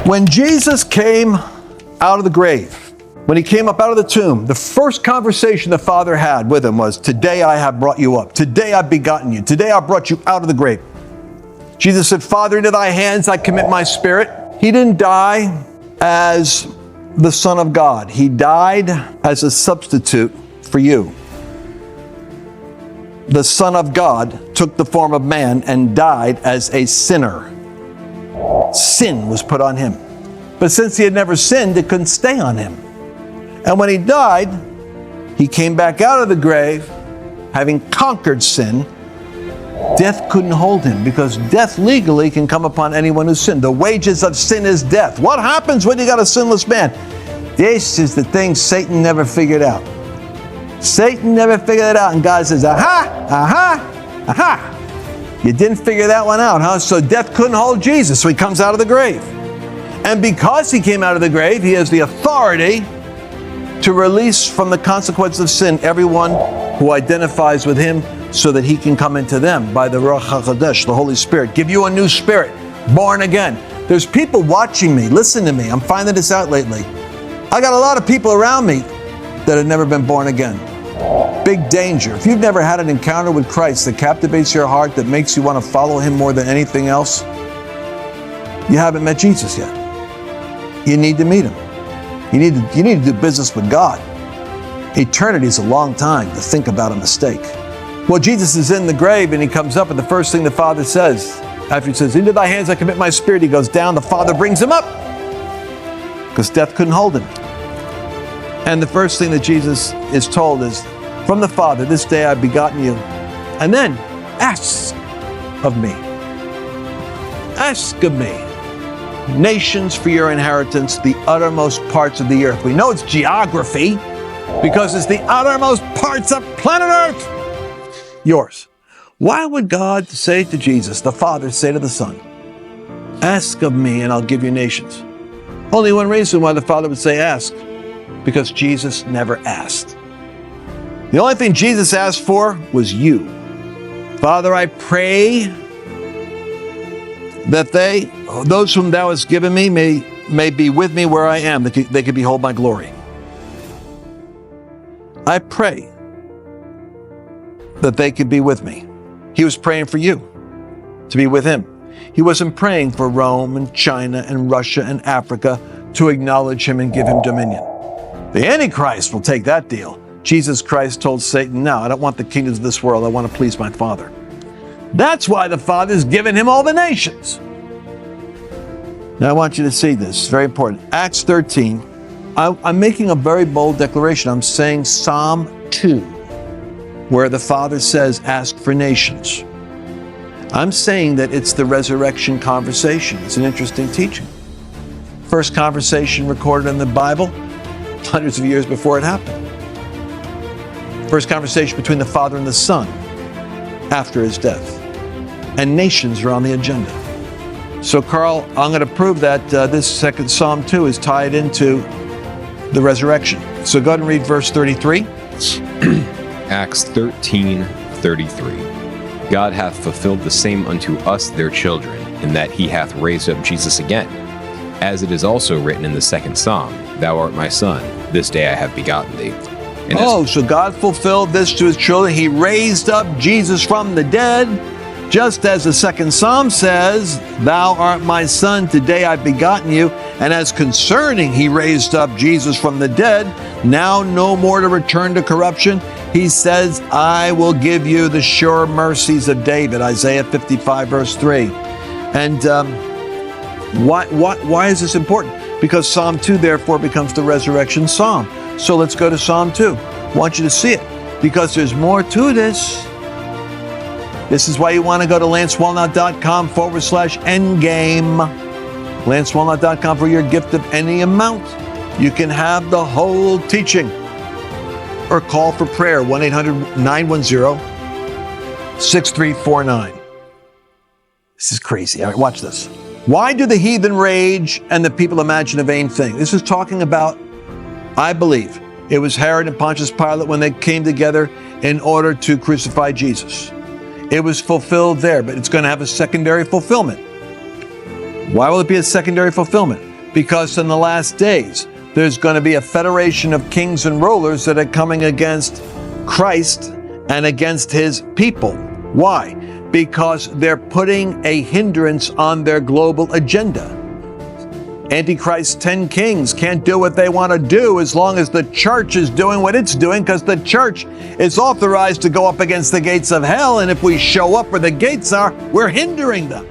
When Jesus came out of the grave, when he came up out of the tomb, the first conversation the Father had with him was, "Today I have brought you up. Today I've begotten you. Today I brought you out of the grave." Jesus said, "Father, into thy hands I commit my spirit." He didn't die as the Son of God. He died as a substitute for you. The Son of God took the form of man and died as a sinner. Sin was put on him. But since he had never sinned, it couldn't stay on him. And when he died, he came back out of the grave, having conquered sin. Death couldn't hold him, because death legally can come upon anyone who sinned. The wages of sin is death. What happens when you got a sinless man? This is the thing Satan never figured out. Satan never figured it out, and God says, aha, aha, aha. You didn't figure that one out, huh? So death couldn't hold Jesus, so he comes out of the grave. And because he came out of the grave, he has the authority to release from the consequence of sin everyone who identifies with him, so that he can come into them by the Ruach HaKodesh, the Holy Spirit. Give you a new spirit, born again. There's people watching me. Listen to me. I'm finding this out lately. I got a lot of people around me that have never been born again. Big danger. If you've never had an encounter with Christ that captivates your heart, that makes you want to follow him more than anything else, you haven't met Jesus yet. You need to meet him. You need to do business with God. Eternity is a long time to think about a mistake. Well, Jesus is in the grave and he comes up, and the first thing the Father says, after he says, "Into thy hands I commit my spirit," he goes down, the Father brings him up, because death couldn't hold him. And the first thing that Jesus is told is, "From the Father, this day I've begotten you." And then, ask of me. Ask of me. Nations for your inheritance, the uttermost parts of the earth. We know it's geography, because it's the uttermost parts of planet Earth. Yours. Why would God say to Jesus, the Father, say to the Son, "Ask of me and I'll give you nations"? Only one reason why the Father would say ask, because Jesus never asked. The only thing Jesus asked for was you. "Father, I pray that those whom thou hast given me may be with me where I am, that they could behold my glory." I pray that they could be with me. He was praying for you to be with him. He wasn't praying for Rome and China and Russia and Africa to acknowledge him and give him dominion. The Antichrist will take that deal. Jesus Christ told Satan, "No, I don't want the kingdoms of this world. I want to please my Father." That's why the Father's given him all the nations. Now I want you to see this. It's very important. Acts 13. I'm making a very bold declaration. I'm saying Psalm 2, where the Father says, "Ask for nations." I'm saying that it's the resurrection conversation. It's an interesting teaching. First conversation recorded in the Bible, hundreds of years before it happened. First conversation between the Father and the Son after his death. And nations are on the agenda. So Carl, I'm going to prove that this second Psalm 2 is tied into the resurrection. So go ahead and read verse 33. Acts 13:33. God hath fulfilled the same unto us their children, in that he hath raised up Jesus again. As it is also written in the second Psalm, "Thou art my son, this day I have begotten thee." And so God fulfilled this to his children. He raised up Jesus from the dead, just as the second Psalm says, "Thou art my son, today I've begotten you." And as concerning he raised up Jesus from the dead, now no more to return to corruption, he says, "I will give you the sure mercies of David," Isaiah 55 verse 3. And why is this important? Because Psalm 2 therefore becomes the resurrection psalm. So let's go to Psalm 2. I want you to see it, because there's more to this. This is why you want to go to lancewallnut.com/endgame. lancewallnut.com for your gift of any amount. You can have the whole teaching. Or call for prayer, 1-800-910-6349. This is crazy. All right, watch this. Why do the heathen rage and the people imagine a vain thing? This is talking about, I believe, it was Herod and Pontius Pilate when they came together in order to crucify Jesus. It was fulfilled there, but it's going to have a secondary fulfillment. Why will it be a secondary fulfillment? Because in the last days, there's going to be a federation of kings and rulers that are coming against Christ and against his people. Why? Because they're putting a hindrance on their global agenda. Antichrist's 10 kings can't do what they want to do as long as the church is doing what it's doing, because the church is authorized to go up against the gates of hell, and if we show up where the gates are, we're hindering them.